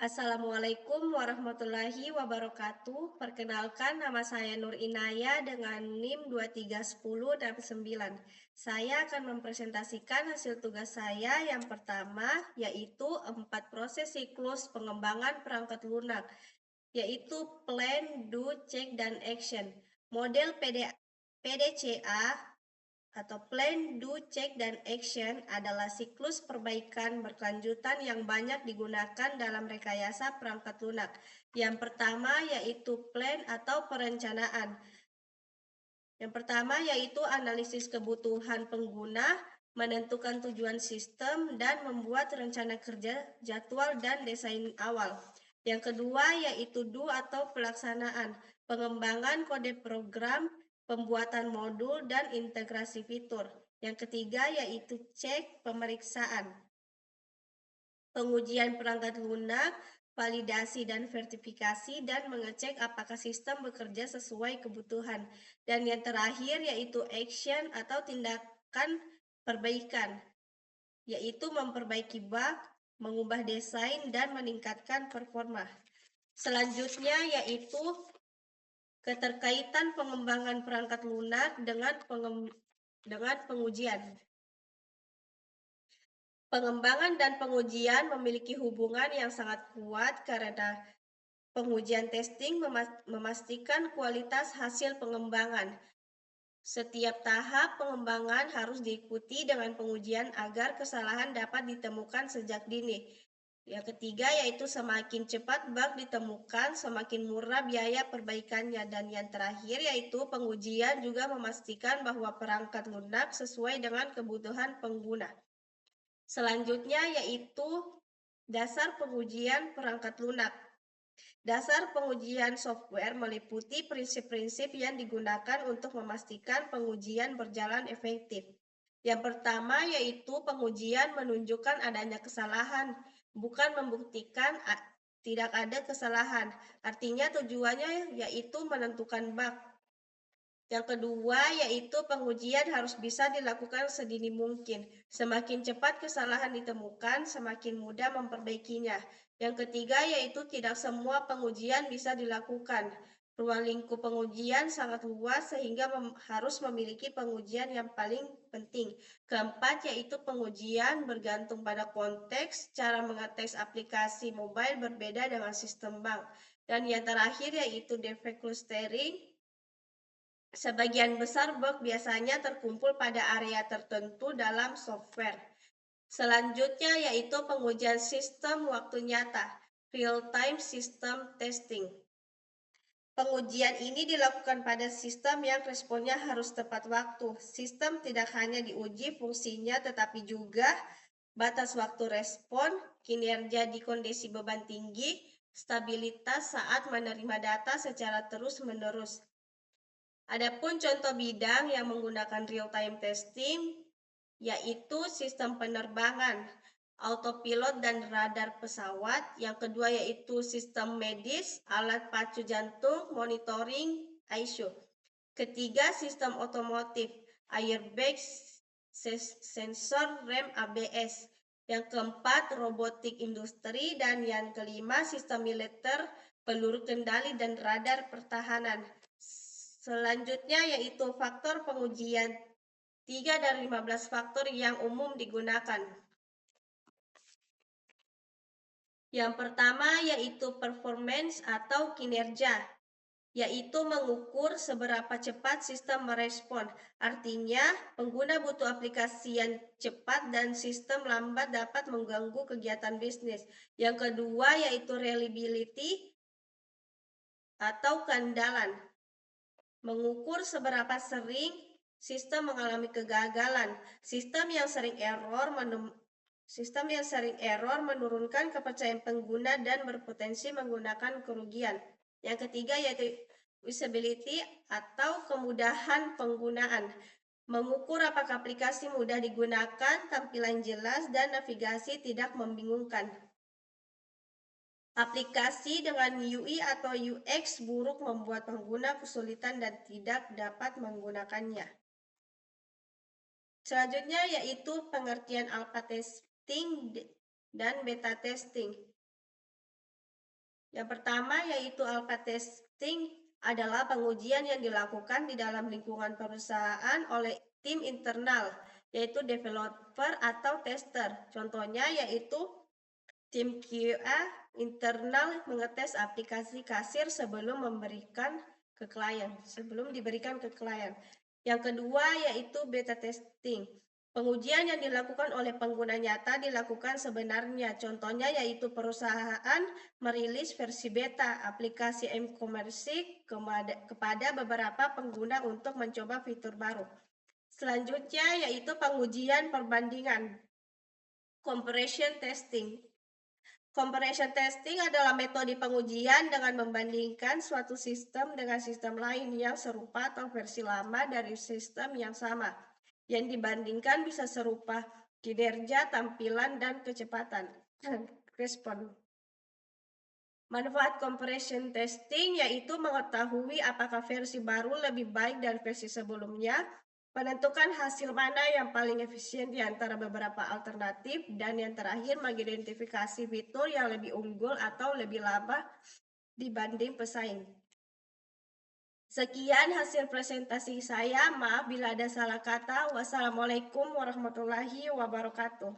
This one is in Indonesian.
Assalamualaikum warahmatullahi wabarakatuh. Perkenalkan, nama saya Nur Inaya dengan NIM 231069. Saya akan mempresentasikan hasil tugas saya yang pertama, yaitu 4 proses siklus pengembangan perangkat lunak, yaitu Plan, Do, Check, dan Action. Model PDCA atau Plan, Do, Check, dan Action adalah siklus perbaikan berkelanjutan yang banyak digunakan dalam rekayasa perangkat lunak. Yang pertama yaitu Plan atau perencanaan. Yang pertama yaitu analisis kebutuhan pengguna, menentukan tujuan sistem, dan membuat rencana kerja, jadwal, dan desain awal. Yang kedua yaitu Do atau pelaksanaan, pengembangan kode program, pembuatan modul, dan integrasi fitur. Yang ketiga yaitu Cek, pemeriksaan, pengujian perangkat lunak, validasi dan verifikasi, dan mengecek apakah sistem bekerja sesuai kebutuhan. Dan yang terakhir yaitu Action atau tindakan perbaikan, yaitu memperbaiki bug, mengubah desain, dan meningkatkan performa. Selanjutnya yaitu keterkaitan pengembangan perangkat lunak dengan pengujian. Pengembangan dan pengujian memiliki hubungan yang sangat kuat karena pengujian testing memastikan kualitas hasil pengembangan. Setiap tahap pengembangan harus diikuti dengan pengujian agar kesalahan dapat ditemukan sejak dini. Yang ketiga yaitu semakin cepat bug ditemukan, semakin murah biaya perbaikannya. Dan yang terakhir yaitu pengujian juga memastikan bahwa perangkat lunak sesuai dengan kebutuhan pengguna. Selanjutnya yaitu dasar pengujian perangkat lunak. Dasar pengujian software meliputi prinsip-prinsip yang digunakan untuk memastikan pengujian berjalan efektif. Yang pertama yaitu pengujian menunjukkan adanya kesalahan, bukan membuktikan tidak ada kesalahan. Artinya tujuannya yaitu menentukan bug. Yang kedua yaitu pengujian harus bisa dilakukan sedini mungkin. Semakin cepat kesalahan ditemukan, semakin mudah memperbaikinya. Yang ketiga yaitu tidak semua pengujian bisa dilakukan. Ruang lingkup pengujian sangat luas sehingga harus memiliki pengujian yang paling penting. Keempat yaitu pengujian bergantung pada konteks, cara mengetes aplikasi mobile berbeda dengan sistem bank. Dan yang terakhir yaitu defect clustering. Sebagian besar bug biasanya terkumpul pada area tertentu dalam software. Selanjutnya yaitu pengujian sistem waktu nyata, real-time system testing. Pengujian ini dilakukan pada sistem yang responnya harus tepat waktu. Sistem tidak hanya diuji fungsinya tetapi juga batas waktu respon, kinerja di kondisi beban tinggi, stabilitas saat menerima data secara terus-menerus. Adapun contoh bidang yang menggunakan real-time testing yaitu sistem penerbangan, autopilot dan radar pesawat. Yang kedua yaitu sistem medis, alat pacu jantung, monitoring ICU. Ketiga sistem otomotif, airbag, sensor rem ABS. Yang keempat robotik industri, dan yang kelima sistem militer, peluru kendali dan radar pertahanan. Selanjutnya yaitu faktor pengujian, 3 dari 15 faktor yang umum digunakan. Yang pertama yaitu performance atau kinerja, yaitu mengukur seberapa cepat sistem merespon. Artinya, pengguna butuh aplikasi yang cepat dan sistem lambat dapat mengganggu kegiatan bisnis. Yang kedua yaitu reliability atau keandalan. Mengukur seberapa sering sistem mengalami kegagalan. Sistem yang sering error menurunkan kepercayaan pengguna dan berpotensi menggunakan kerugian. Yang ketiga yaitu usability atau kemudahan penggunaan. Mengukur apakah aplikasi mudah digunakan, tampilan jelas, dan navigasi tidak membingungkan. Aplikasi dengan UI atau UX buruk membuat pengguna kesulitan dan tidak dapat menggunakannya. Selanjutnya yaitu pengertian alpha testing dan beta testing. Yang pertama yaitu alpha testing adalah pengujian yang dilakukan di dalam lingkungan perusahaan oleh tim internal, yaitu developer atau tester. Contohnya yaitu tim QA internal mengetes aplikasi kasir sebelum diberikan ke klien. Yang kedua yaitu beta testing. Pengujian yang dilakukan oleh pengguna nyata dilakukan sebenarnya. Contohnya yaitu perusahaan merilis versi beta aplikasi e-commerce kepada beberapa pengguna untuk mencoba fitur baru. Selanjutnya yaitu pengujian perbandingan. Comparison testing. Comparison testing adalah metode pengujian dengan membandingkan suatu sistem dengan sistem lain yang serupa atau versi lama dari sistem yang sama. Yang dibandingkan bisa serupa kinerja, tampilan, dan kecepatan respon. Manfaat comparison testing yaitu mengetahui apakah versi baru lebih baik dari versi sebelumnya, menentukan hasil mana yang paling efisien di antara beberapa alternatif, dan yang terakhir mengidentifikasi fitur yang lebih unggul atau lebih lama dibanding pesaing. Sekian hasil presentasi saya. Maaf bila ada salah kata. Wassalamualaikum warahmatullahi wabarakatuh.